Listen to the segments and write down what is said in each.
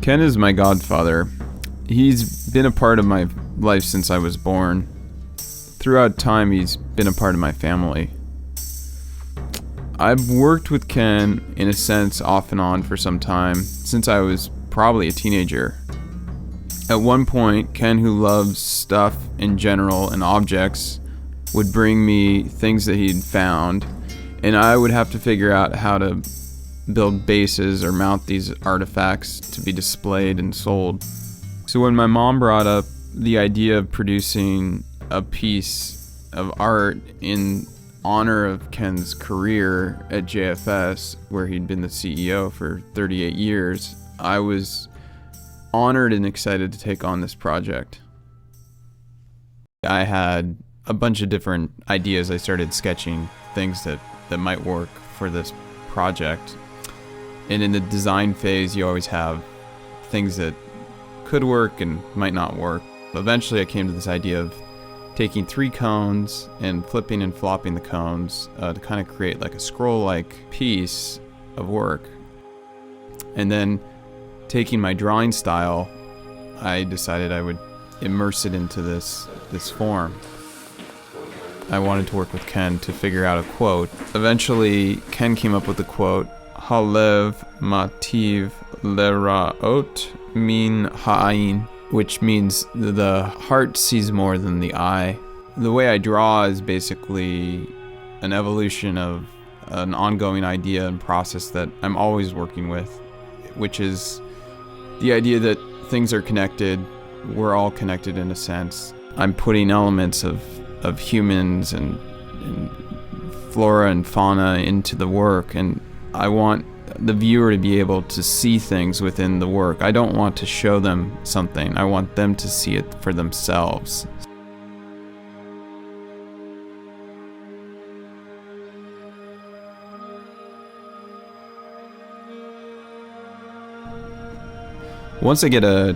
Ken is my godfather. He's been a part of my life since I was born. Throughout time, he's been a part of my family. I've worked with Ken, in a sense, off and on for some time, since I was probably a teenager. At one point, Ken, who loves stuff in general and objects, would bring me things that he'd found, and I would have to figure out how to build bases or mount these artifacts to be displayed and sold. So when my mom brought up the idea of producing a piece of art in honor of Ken's career at JFS, where he'd been the CEO for 38 years, I was honored and excited to take on this project. I had a bunch of different ideas. I started sketching things that might work for this project. And in the design phase, you always have things that could work and might not work. Eventually, I came to this idea of taking 3 cones and flipping and flopping the cones to kind of create like a scroll-like piece of work. And then taking my drawing style, I decided I would immerse it into this form. I wanted to work with Ken to figure out a quote. Eventually, Ken came up with the quote, Halev mativ leraot min ha'ayin, which means the heart sees more than the eye. The way I draw is basically an evolution of an ongoing idea and process that I'm always working with, which is the idea that things are connected. We're all connected in a sense. I'm putting elements of humans and flora and fauna into the work, and I want the viewer to be able to see things within the work. I don't want to show them something. I want them to see it for themselves. Once I get a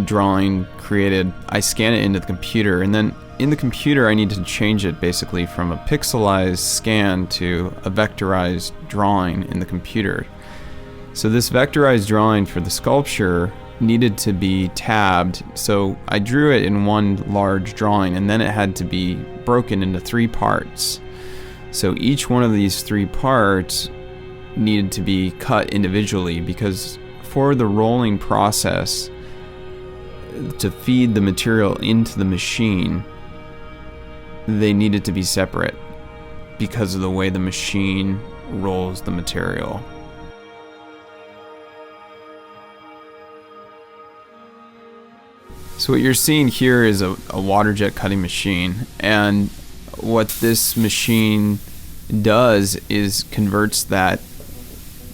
drawing created, I scan it into the computer, and then in the computer I need to change it basically from a pixelized scan to a vectorized drawing in the computer. So this vectorized drawing for the sculpture needed to be tabbed, so I drew it in one large drawing, and then it had to be broken into 3 parts. So each one of these 3 parts needed to be cut individually, because for the rolling process to feed the material into the machine, they needed to be separate because of the way the machine rolls the material. So what you're seeing here is a water jet cutting machine, and what this machine does is converts that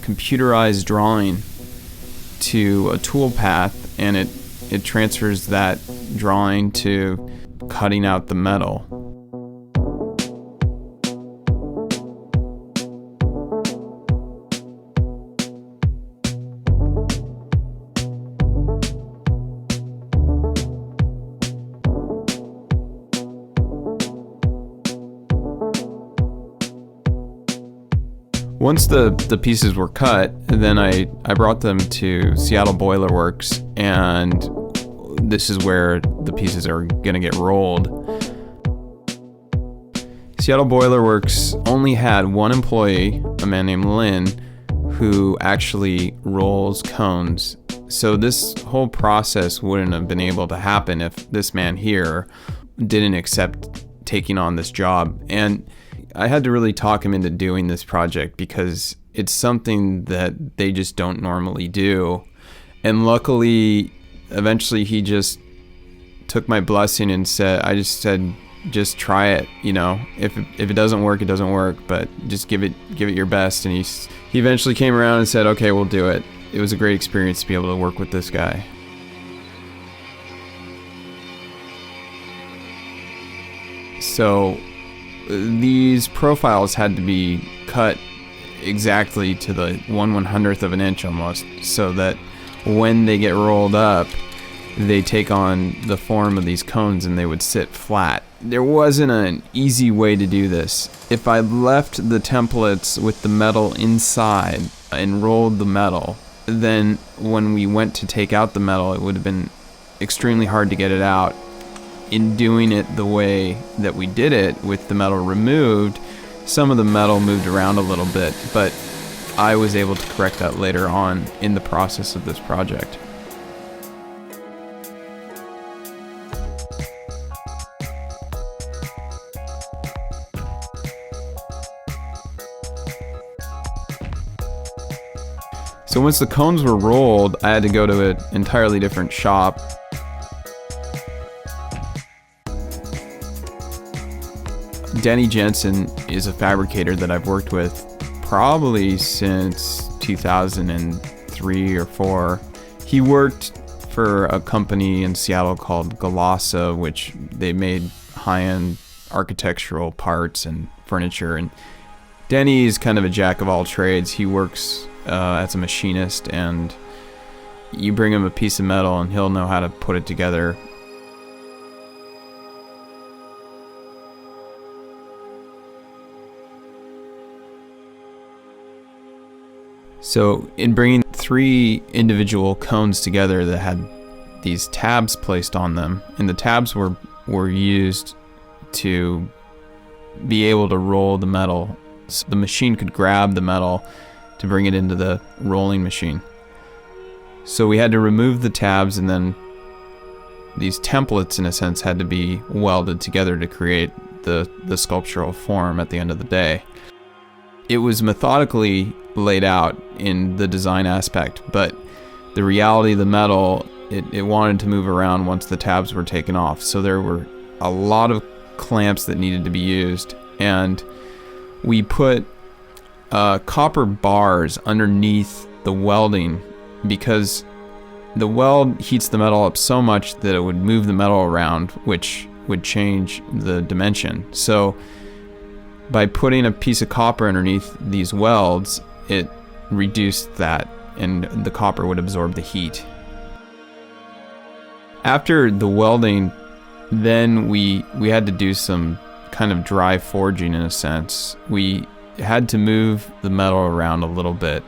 computerized drawing to a toolpath, and it transfers that drawing to cutting out the metal. Once the pieces were cut, then I brought them to Seattle Boiler Works, and this is where the pieces are going to get rolled. Seattle Boiler Works only had one employee, a man named Lynn, who actually rolls cones. So this whole process wouldn't have been able to happen if this man here didn't accept taking on this job. And I had to really talk him into doing this project because it's something that they just don't normally do. And luckily, eventually he just took my blessing and said, just try it, you know. If it doesn't work, it doesn't work, but just give it your best. And he eventually came around and said, okay, we'll do it. It was a great experience to be able to work with this guy. So these profiles had to be cut exactly to the 1/100th of an inch almost, so that when they get rolled up, they take on the form of these cones and they would sit flat. There wasn't an easy way to do this. If I left the templates with the metal inside and rolled the metal, then when we went to take out the metal, it would have been extremely hard to get it out. In doing it the way that we did it, with the metal removed, some of the metal moved around a little bit, but I was able to correct that later on in the process of this project. So once the cones were rolled, I had to go to an entirely different shop. Denny Jensen is a fabricator that I've worked with probably since 2003 or 4. He worked for a company in Seattle called Galassa, which they made high-end architectural parts and furniture. And Denny is kind of a jack of all trades. He works as a machinist, and you bring him a piece of metal and he'll know how to put it together. So in bringing 3 individual cones together that had these tabs placed on them, and the tabs were used to be able to roll the metal, so the machine could grab the metal to bring it into the rolling machine. So we had to remove the tabs, and then these templates, in a sense, had to be welded together to create the sculptural form at the end of the day. It was methodically laid out in the design aspect, but the reality of the metal, it wanted to move around once the tabs were taken off. So there were a lot of clamps that needed to be used, and we put copper bars underneath the welding, because the weld heats the metal up so much that it would move the metal around, which would change the dimension. So by putting a piece of copper underneath these welds, it reduced that, and the copper would absorb the heat. After the welding, then we had to do some kind of dry forging, in a sense. We had to move the metal around a little bit.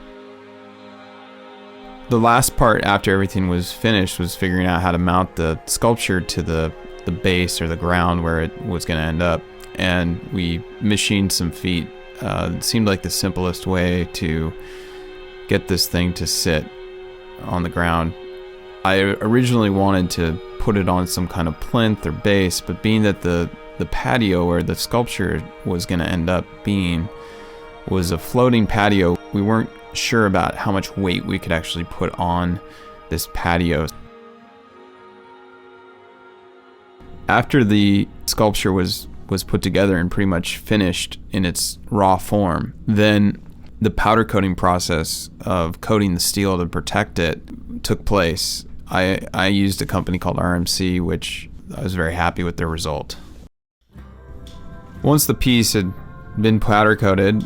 The last part after everything was finished was figuring out how to mount the sculpture to the base or the ground where it was going to end up. And we machined some feet. It seemed like the simplest way to get this thing to sit on the ground. I originally wanted to put it on some kind of plinth or base, but being that the patio where the sculpture was going to end up being was a floating patio, we weren't sure about how much weight we could actually put on this patio. After the sculpture was put together and pretty much finished in its raw form, then the powder coating process of coating the steel to protect it took place. I used a company called RMC, which I was very happy with their result. Once the piece had been powder coated,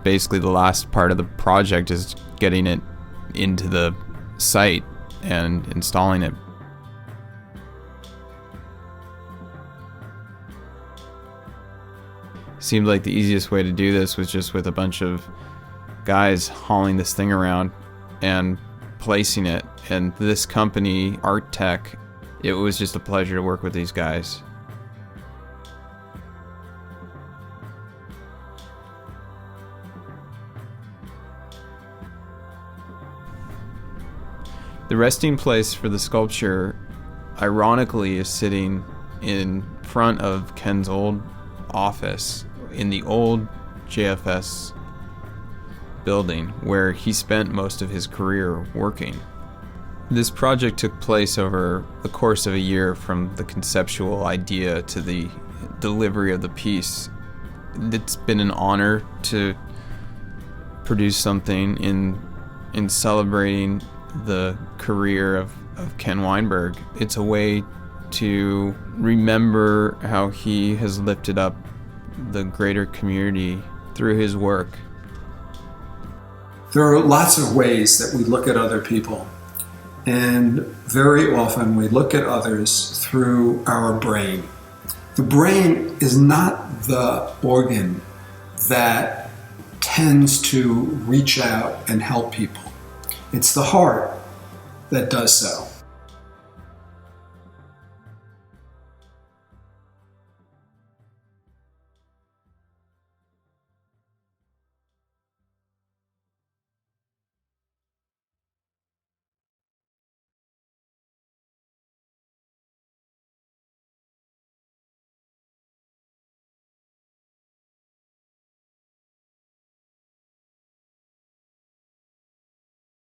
basically the last part of the project is getting it into the site and installing it. Seemed like the easiest way to do this was just with a bunch of guys hauling this thing around and placing it. And this company, Art Tech, it was just a pleasure to work with these guys. The resting place for the sculpture, ironically, is sitting in front of Ken's old office in the old JFS building where he spent most of his career working. This project took place over the course of a year, from the conceptual idea to the delivery of the piece. It's been an honor to produce something in celebrating the career of Ken Wienberg. It's a way to remember how he has lifted up the greater community through his work. There are lots of ways that we look at other people, and very often we look at others through our brain. The brain is not the organ that tends to reach out and help people. It's the heart that does so.